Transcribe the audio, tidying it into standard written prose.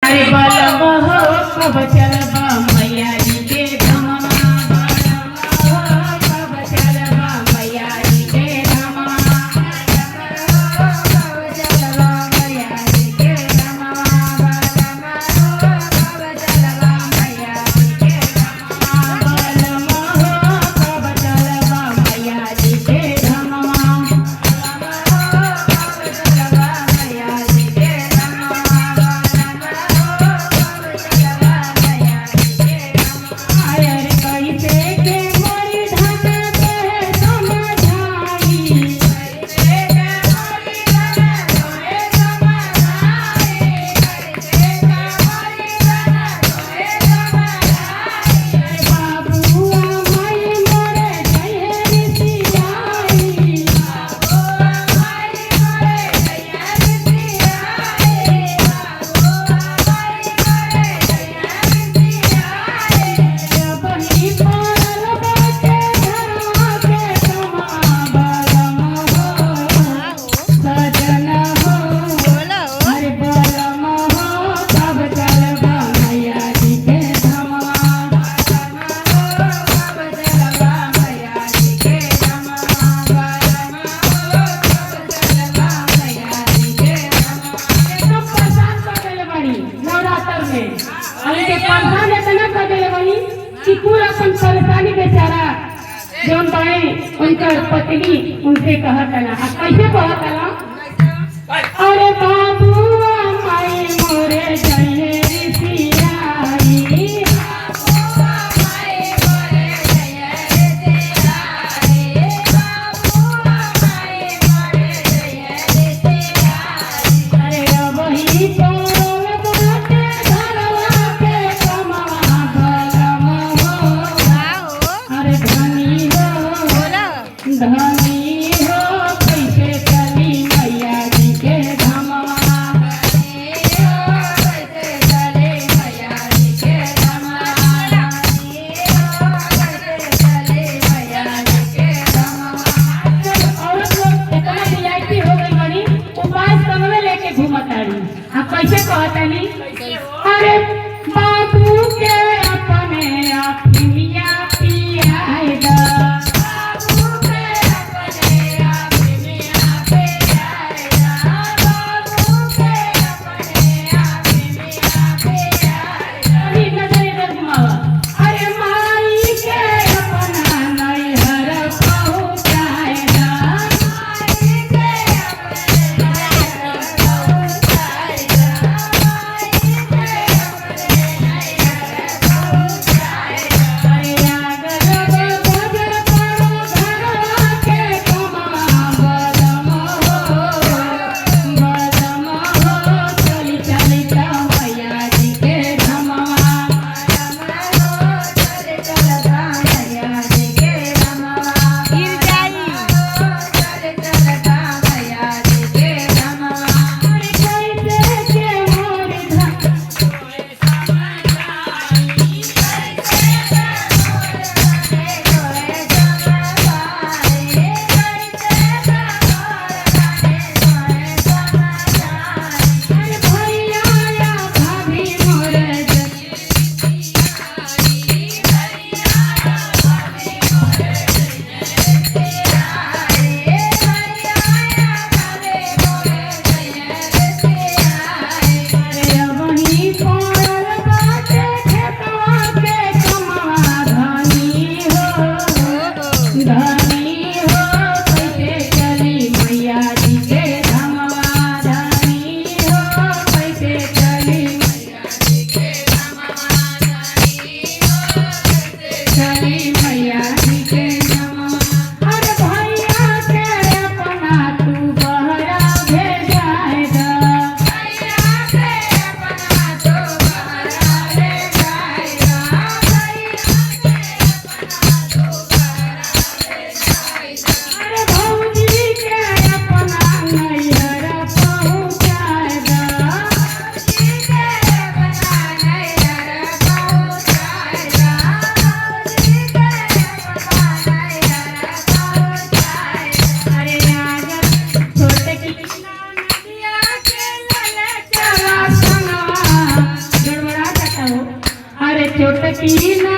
अरे बलम हो कब चलबा मैया जी के धमवा कब चलबा मैया जी के धमवा कब चलबा मैया जी के धमवा कब चलबा मैया जी के धमवा बलम हो कब चलबा मैया जी के धमवा कब चलबा मैया जी के परेशानी बेचारा जौन बाए उनकर पत्नी उनसे कहतला कैसे कहतला अरे बाबू माई मोरे जइहे रिसियाई अरे वही धनी हो कैसे चली मैया जी के धमवा कैसे चले मैया जी के धमवा कैसे चले मैया जी के धमवा। औरत लोग इतना VIP हो गई बड़ी उपाय संगवे लेके घूमताड़ी कैसे कहतानी अरे बाबू के अपने अखिया पियाई दा बेटी